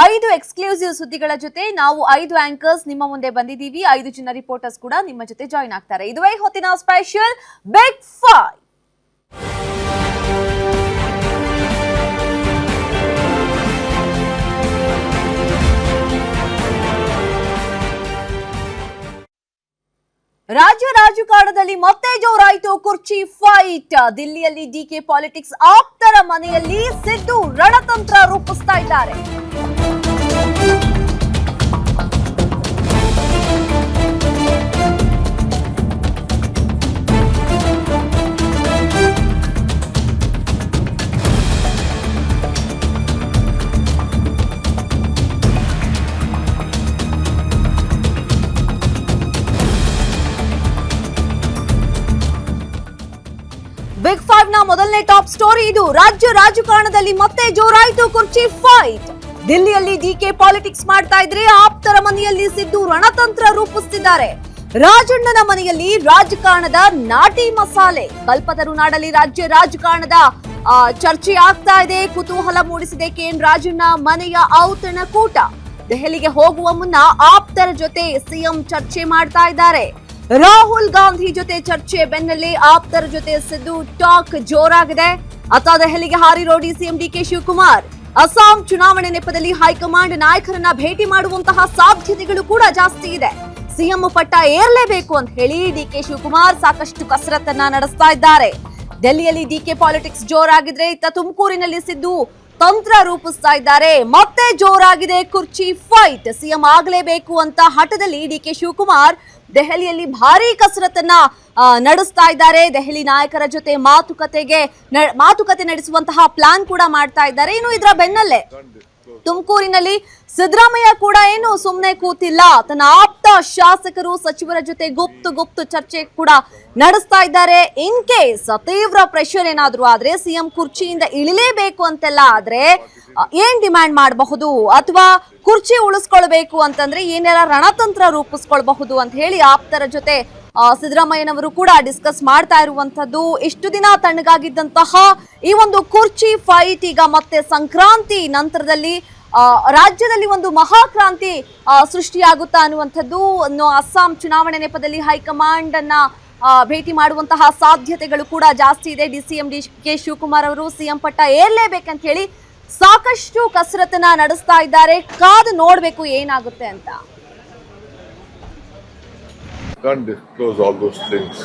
5 exclusive ಸುದ್ದಿಗಳ ಜೊತೆ ನಾವು 5 ಆಂಕರ್ಸ್ ನಿಮ್ಮ ಮುಂದೆ ಬಂದಿದ್ದೀವಿ. 5 ಜನ ರಿಪೋರ್ಟರ್ಸ್ ಕೂಡ ನಿಮ್ಮ ಜೊತೆ ಜಾಯಿನ್ ಆಗ್ತಾರೆ. ಇದುವೇ ಹೊತ್ತಿನ ಸ್ಪೆಷಲ್ ಬಿಗ್ 5. ರಾಜ್ಯ ರಾಜಕಾರಣದಲ್ಲಿ ಮತ್ತೆ ಜೋರಾಯಿತು ಕುರ್ಚಿ ಫೈಟ್. ದಿಲ್ಲಿಯಲ್ಲಿ ಡಿಕೆ ಪಾಲಿಟಿಕ್ಸ್ ಆಪ್ತರ ಮನೆಯಲ್ಲಿ ಸಿದ್ದು ರಣತಂತ್ರ ರೂಪಿಸ್ತಾ ಇದ್ದಾರೆ. ಬಿಗ್ 5 ನ ಮೊದಲನೇ ಟಾಪ್ ಸ್ಟೋರಿ ಇದು. ರಾಜ್ಯ ರಾಜಕಾರಣದಲ್ಲಿ ಮತ್ತೆ ಜೋರಾಯಿತು ಕುರ್ಚಿ ಫೈಟ್. ದಿಲ್ಲಿಯಲ್ಲಿ ಡಿಕೆ ಪಾಲಿಟಿಕ್ಸ್ ಮಾಡ್ತಾ ಇದ್ರೆ ಆಪ್ತರ ಮನೆಯಲ್ಲಿ ಸಿದ್ದು ರಣತಂತ್ರ ರೂಪಿಸುತ್ತಿದ್ದಾರೆ. ರಾಜಣ್ಣನ ಮನೆಯಲ್ಲಿ ರಾಜಕಾರಣದ ನಾಟಿ ಮಸಾಲೆ. ಕಲ್ಪತರು ನಾಡಲ್ಲಿ ರಾಜ್ಯ ರಾಜಕಾರಣದ ಚರ್ಚೆ ಆಗ್ತಾ ಇದೆ. ಕುತೂಹಲ ಮೂಡಿಸಿದೆ ಕೆಎನ್ ರಾಜಣ್ಣ ಮನೆಯ ಔತಣಕೂಟ. ದೆಹಲಿಗೆ ಹೋಗುವ ಮುನ್ನ ಆಪ್ತರ ಜೊತೆ ಸಿಎಂ ಚರ್ಚೆ ಮಾಡ್ತಾ ಇದ್ದಾರೆ. ರಾಹುಲ್ ಗಾಂಧಿ ಜೊತೆ ಚರ್ಚೆ ಬೆನ್ನಲ್ಲೇ ಆಪ್ತರ ಜೊತೆ ಸಿದ್ದು ಟಾಕ್ ಜೋರಾಗಿದೆ. ಅತ್ತ ದೆಹಲಿಗೆ ಹಾರಿರೋ ಸಿಎಂ ಡಿಕೆ ಶಿವಕುಮಾರ್ ಅಸ್ಸಾಂ ಚುನಾವಣೆ ನೆಪದಲ್ಲಿ ಹೈಕಮಾಂಡ್ ನಾಯಕರನ್ನ ಭೇಟಿ ಮಾಡುವಂತಹ ಸಾಧ್ಯತೆಗಳು ಕೂಡ ಜಾಸ್ತಿ ಇದೆ. ಸಿಎಂ ಪಟ್ಟ ಏರ್ಲೇಬೇಕು ಅಂತ ಹೇಳಿ ಡಿಕೆ ಶಿವಕುಮಾರ್ ಸಾಕಷ್ಟು ಕಸರತ್ತನ್ನ ನಡೆಸ್ತಾ ಇದ್ದಾರೆ. ಡೆಲ್ಲಿಯಲ್ಲಿ ಡಿಕೆ ಪಾಲಿಟಿಕ್ಸ್ ಜೋರಾಗಿದ್ರೆ ಇತ್ತ ತುಮಕೂರಿನಲ್ಲಿ ಸಿದ್ದು ತಂತ್ರ ರೂಪಿಸ್ತಾ ಇದ್ದಾರೆ. ಮತ್ತೆ ಜೋರಾಗಿದೆ ಕುರ್ಚಿ ಫೈಟ್. ಸಿಎಂ ಆಗಲೇಬೇಕು ಅಂತ ಹಠದಲ್ಲಿ ಡಿಕೆ ಶಿವಕುಮಾರ್ ದೆಹಲಿಯಲ್ಲಿ ಭಾರೀ ಕಸರತ್ತನ್ನ ನಡೆಸ್ತಾ ಇದ್ದಾರೆ. ದೆಹಲಿ ನಾಯಕರ ಜೊತೆ ಮಾತುಕತೆ ನಡೆಸುವಂತಹ ಪ್ಲಾನ್ ಕೂಡ ಮಾಡ್ತಾ ಇದ್ದಾರೆ. ಇನ್ನು ಇದರ ಬೆನ್ನಲ್ಲೇ ತುಮಕೂರಿನಲ್ಲಿ ಸಿದ್ದರಾಮಯ್ಯ ಕೂಡ ಏನು ಸುಮ್ಮನೆ ಕೂತಿಲ್ಲ. ತನ್ನ ಆಪ್ತ ಶಾಸಕರು ಸಚಿವರ ಜೊತೆ ಗುಪ್ತ ಚರ್ಚೆ ಕೂಡ ನಡೆಸ್ತಾ ಇದ್ದಾರೆ. ಇನ್ ಕೇಸ್ ತೀವ್ರ ಪ್ರೆಷರ್ ಏನಾದ್ರೂ ಆದ್ರೆ ಸಿಎಂ ಕುರ್ಚಿಯಿಂದ ಇಳಿಲೇಬೇಕು ಅಂತೆಲ್ಲ ಆದ್ರೆ ಏನ್ ಡಿಮ್ಯಾಂಡ್ ಮಾಡಬಹುದು ಅಥವಾ ಕುರ್ಚಿ ಉಳಿಸ್ಕೊಳ್ಬೇಕು ಅಂತಂದ್ರೆ ಏನೆಲ್ಲ ರಣತಂತ್ರ ರೂಪಿಸ್ಕೊಳ್ಬಹುದು ಅಂತ ಹೇಳಿ ಆಪ್ತರ ಜೊತೆ ಸಿದ್ದರಾಮಯ್ಯನವರು ಕೂಡ ಡಿಸ್ಕಸ್ ಮಾಡ್ತಾ ಇರುವಂತದ್ದು. ಇಷ್ಟು ದಿನ ತಣ್ಣಗಾಗಿದ್ದಂತಹ ಈ ಒಂದು ಕುರ್ಚಿ ಫೈಟ್ ಈಗ ಮತ್ತೆ ಸಂಕ್ರಾಂತಿ ನಂತರದಲ್ಲಿ ರಾಜ್ಯದಲ್ಲಿ ಒಂದು ಮಹಾಕ್ರಾಂತಿ ಸೃಷ್ಟಿಯಾಗುತ್ತಾ ಅನ್ನುವಂಥದ್ದು. ಅಸ್ಸಾಂ ಚುನಾವಣೆ ನೆಪದಲ್ಲಿ ಹೈಕಮಾಂಡ್ ಅನ್ನ ಭೇಟಿ ಮಾಡುವಂತಹ ಸಾಧ್ಯತೆಗಳು ಕೂಡ ಜಾಸ್ತಿ ಇದೆ. ಸಿಎಂ ಡಿಕೆ ಶಿವಕುಮಾರ್ ಅವರು ಸಿಎಂ ಪಟ್ಟ ಏರ್ಲೇಬೇಕಂತ ಹೇಳಿ ಸಾಕಷ್ಟು ಕಸರತ್ತನ್ನ ನಡೆಸ್ತಾ ಇದ್ದಾರೆ. ಕಾದು ನೋಡ್ಬೇಕು ಏನಾಗುತ್ತೆ ಅಂತ. Can't disclose all those things.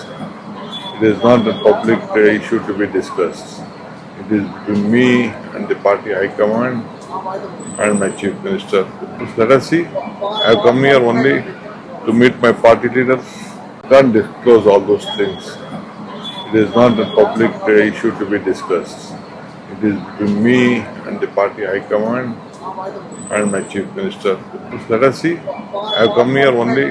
It is not a public issue to be discussed. It is between me and the party high command and my chief minister. Let us see. I have come here only to meet my party leaders. Can't disclose all those things. It is not a public issue to be discussed. It is between me and the party high command and my chief minister. Let us see. I have come here only.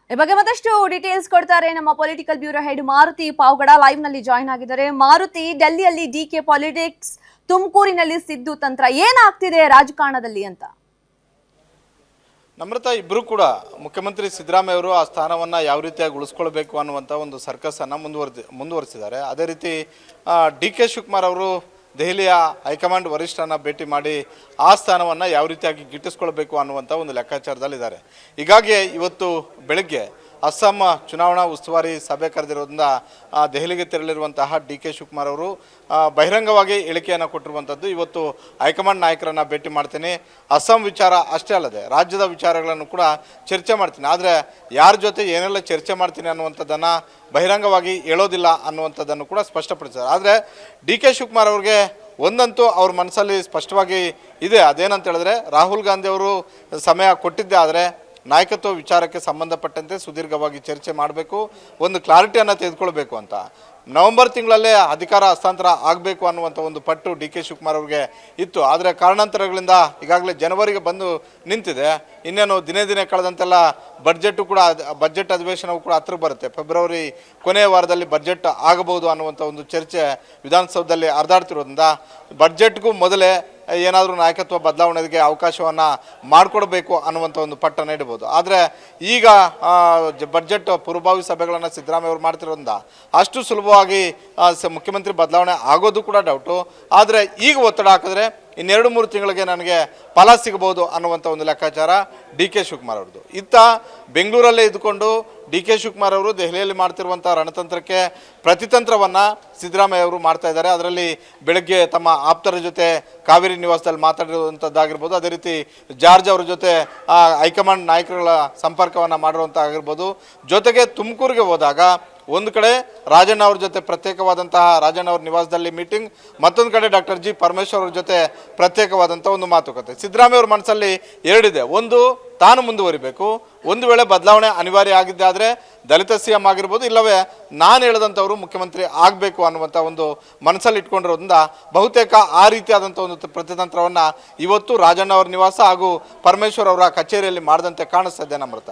ಈ ಬಗ್ಗೆ ಮತ್ತಷ್ಟು details ಕೊಡ್ತಾರೆ ನಮ್ಮ political bureau head Maruti Pavagada live ನಲ್ಲಿ join ಆಗಿದ್ದಾರೆ. Maruti, ಡೆಲ್ಲಿಯಲ್ಲಿ DK politics, ತುಮಕೂರಿನಲ್ಲಿ ಸಿದ್ದು ತಂತ್ರ, ಏನಾಗ್ತಿದೆ ರಾಜಕಾರಣದಲ್ಲಿ ಅಂತ? ನಮ್ರತಾ, ಇಬ್ಬರು ಕೂಡ ಮುಖ್ಯಮಂತ್ರಿ ಸಿದ್ದರಾಮಯ್ಯ ಅವರು ಆ ಸ್ಥಾನವನ್ನು ಯಾವ ರೀತಿಯಾಗಿ ಉಳಿಸ್ಕೊಳ್ಬೇಕು ಅನ್ನುವಂಥ ಒಂದು ಸರ್ಕಸನ್ನು ಮುಂದುವರಿಸಿದ್ದಾರೆ. ಅದೇ ರೀತಿ ಡಿ ಕೆ ಶಿವಕುಮಾರ್ ಅವರು ದೆಹಲಿಯ ಹೈಕಮಾಂಡ್ ವರಿಷ್ಠರನ್ನ ಭೇಟಿ ಮಾಡಿ ಆ ಸ್ಥಾನವನ್ನು ಯಾವ ರೀತಿಯಾಗಿ ಗಿಟ್ಟಿಸ್ಕೊಳ್ಬೇಕು ಅನ್ನುವಂಥ ಒಂದು ಲೆಕ್ಕಾಚಾರದಲ್ಲಿದ್ದಾರೆ. ಹೀಗಾಗಿ ಇವತ್ತು ಬೆಳಗ್ಗೆ ಅಸ್ಸಾಂ ಚುನಾವಣಾ ಉಸ್ತುವಾರಿ ಸಭೆ ಕರೆದಿರೋದ್ರಿಂದ ದೆಹಲಿಗೆ ತೆರಳಿರುವಂತಹ ಡಿ ಕೆ ಶಿವಕುಮಾರ್ ಅವರು ಬಹಿರಂಗವಾಗಿ ಹೇಳಿಕೆಯನ್ನು ಕೊಟ್ಟಿರುವಂಥದ್ದು. ಇವತ್ತು ಹೈಕಮಾಂಡ್ ನಾಯಕರನ್ನು ಭೇಟಿ ಮಾಡ್ತೀನಿ, ಅಸ್ಸಾಂ ವಿಚಾರ ಅಷ್ಟೇ ಅಲ್ಲದೆ ರಾಜ್ಯದ ವಿಚಾರಗಳನ್ನು ಕೂಡ ಚರ್ಚೆ ಮಾಡ್ತೀನಿ, ಆದರೆ ಯಾರ ಜೊತೆ ಏನೆಲ್ಲ ಚರ್ಚೆ ಮಾಡ್ತೀನಿ ಅನ್ನುವಂಥದ್ದನ್ನು ಬಹಿರಂಗವಾಗಿ ಹೇಳೋದಿಲ್ಲ ಅನ್ನುವಂಥದ್ದನ್ನು ಕೂಡ ಸ್ಪಷ್ಟಪಡಿಸಿದ್ದಾರೆ. ಆದರೆ ಡಿ ಕೆ ಶಿವಕುಮಾರ್ ಅವ್ರಿಗೆ ಒಂದಂತೂ ಅವ್ರ ಮನಸ್ಸಲ್ಲಿ ಸ್ಪಷ್ಟವಾಗಿ ಇದೆ. ಅದೇನಂತ ಹೇಳಿದ್ರೆ, ರಾಹುಲ್ ಗಾಂಧಿ ಅವರು ಸಮಯ ಕೊಟ್ಟಿದ್ದೆ ಆದರೆ ನಾಯಕತ್ವ ವಿಚಾರಕ್ಕೆ ಸಂಬಂಧಪಟ್ಟಂತೆ ಸುದೀರ್ಘವಾಗಿ ಚರ್ಚೆ ಮಾಡಬೇಕು, ಒಂದು ಕ್ಲಾರಿಟಿಯನ್ನು ತೆಗೆದುಕೊಳ್ಬೇಕು ಅಂತ. ನವೆಂಬರ್ ತಿಂಗಳಲ್ಲೇ ಅಧಿಕಾರ ಹಸ್ತಾಂತರ ಆಗಬೇಕು ಅನ್ನುವಂಥ ಒಂದು ಪಟ್ಟು ಡಿ ಕೆ ಶಿವಕುಮಾರ್ ಅವ್ರಿಗೆ ಇತ್ತು. ಆದರೆ ಕಾರಣಾಂತರಗಳಿಂದ ಈಗಾಗಲೇ ಜನವರಿಗೆ ಬಂದು ನಿಂತಿದೆ. ಇನ್ನೇನು ದಿನೇ ಕಳೆದಂತೆಲ್ಲ ಬಜೆಟ್ ಅಧಿವೇಶನವು ಕೂಡ ಹತ್ತಿರ ಬರುತ್ತೆ. ಫೆಬ್ರವರಿ ಕೊನೆಯ ವಾರದಲ್ಲಿ ಬಜೆಟ್ ಆಗಬಹುದು ಅನ್ನುವಂಥ ಒಂದು ಚರ್ಚೆ ವಿಧಾನಸೌಧದಲ್ಲಿ ಹರಿದಾಡ್ತಿರೋದ್ರಿಂದ ಬಜೆಟ್ಗೂ ಮೊದಲೇ ಏನಾದರೂ ನಾಯಕತ್ವ ಬದಲಾವಣೆಗೆ ಅವಕಾಶವನ್ನು ಮಾಡಿಕೊಡ್ಬೇಕು ಅನ್ನುವಂಥ ಒಂದು ಪಟ್ಟನ್ನು ಇಡ್ಬೋದು. ಆದರೆ ಈಗ ಬಜೆಟ್ ಪೂರ್ವಭಾವಿ ಸಭೆಗಳನ್ನು ಸಿದ್ದರಾಮಯ್ಯ ಅವರು ಮಾಡ್ತಿರೋದ್ರಿಂದ ಅಷ್ಟು ಸುಲಭವಾಗಿ ಮುಖ್ಯಮಂತ್ರಿ ಬದಲಾವಣೆ ಆಗೋದು ಕೂಡ ಡೌಟು. ಆದರೆ ಈಗ ಒತ್ತಡ ಹಾಕಿದ್ರೆ ಇನ್ನೆರಡು ಮೂರು ತಿಂಗಳಿಗೆ ನನಗೆ ಫಲ ಸಿಗಬಹುದು ಅನ್ನುವಂಥ ಒಂದು ಲೆಕ್ಕಾಚಾರ ಡಿ ಕೆ ಶಿವಕುಮಾರ್ ಅವ್ರದ್ದು. ಇತ್ತ ಬೆಂಗಳೂರಲ್ಲೇ ಇದ್ದುಕೊಂಡು ಡಿ ಕೆ ಶಿವಕುಮಾರ್ ಅವರು ದೆಹಲಿಯಲ್ಲಿ ಮಾಡ್ತಿರುವಂಥ ರಣತಂತ್ರಕ್ಕೆ ಪ್ರತಿತಂತ್ರವನ್ನು ಸಿದ್ದರಾಮಯ್ಯ ಅವರು ಮಾಡ್ತಾ ಇದ್ದಾರೆ. ಅದರಲ್ಲಿ ಬೆಳಗ್ಗೆ ತಮ್ಮ ಆಪ್ತರ ಜೊತೆ ಕಾವೇರಿ ನಿವಾಸದಲ್ಲಿ ಮಾತಾಡಿರುವಂಥದ್ದಾಗಿರ್ಬೋದು, ಅದೇ ರೀತಿ ಜಾರ್ಜ್ ಅವ್ರ ಜೊತೆ ಹೈಕಮಾಂಡ್ ನಾಯಕರುಗಳ ಸಂಪರ್ಕವನ್ನು ಮಾಡಿರುವಂಥದ್ದಾಗಿರ್ಬೋದು. ಜೊತೆಗೆ ತುಮಕೂರಿಗೆ ಹೋದಾಗ ಒಂದು ಕಡೆ ರಾಜಣ್ಣ ಅವ್ರ ಜೊತೆ ಪ್ರತ್ಯೇಕವಾದಂತಹ ರಾಜಣ್ಣ ಅವ್ರ ನಿವಾಸದಲ್ಲಿ ಮೀಟಿಂಗ್, ಮತ್ತೊಂದು ಕಡೆ ಡಾಕ್ಟರ್ ಜಿ ಪರಮೇಶ್ವರ್ ಅವ್ರ ಜೊತೆ ಪ್ರತ್ಯೇಕವಾದಂಥ ಒಂದು ಮಾತುಕತೆ. ಸಿದ್ದರಾಮಯ್ಯ ಅವ್ರ ಮನಸ್ಸಲ್ಲಿ ಎರಡಿದೆ. ಒಂದು, ತಾನು ಮುಂದುವರಿಬೇಕು, ಒಂದು ವೇಳೆ ಬದಲಾವಣೆ ಅನಿವಾರ್ಯ ಆಗಿದ್ದಾದರೆ ದಲಿತ ಸಿ ಎಂ ಆಗಿರ್ಬೋದು, ಇಲ್ಲವೇ ನಾನು ಹೇಳಿದಂಥವರು ಮುಖ್ಯಮಂತ್ರಿ ಆಗಬೇಕು ಅನ್ನುವಂಥ ಒಂದು ಮನಸ್ಸಲ್ಲಿ ಇಟ್ಕೊಂಡಿರೋದ್ರಿಂದ ಬಹುತೇಕ ಆ ರೀತಿಯಾದಂಥ ಒಂದು ಪ್ರತಿತಂತ್ರವನ್ನು ಇವತ್ತು ರಾಜಣ್ಣ ಅವ್ರ ನಿವಾಸ ಹಾಗೂ ಪರಮೇಶ್ವರ್ ಅವರ ಕಚೇರಿಯಲ್ಲಿ ಮಾಡಿದಂತೆ ಕಾಣಿಸ್ತಾ ಇದೆ ನಮ್ರತ.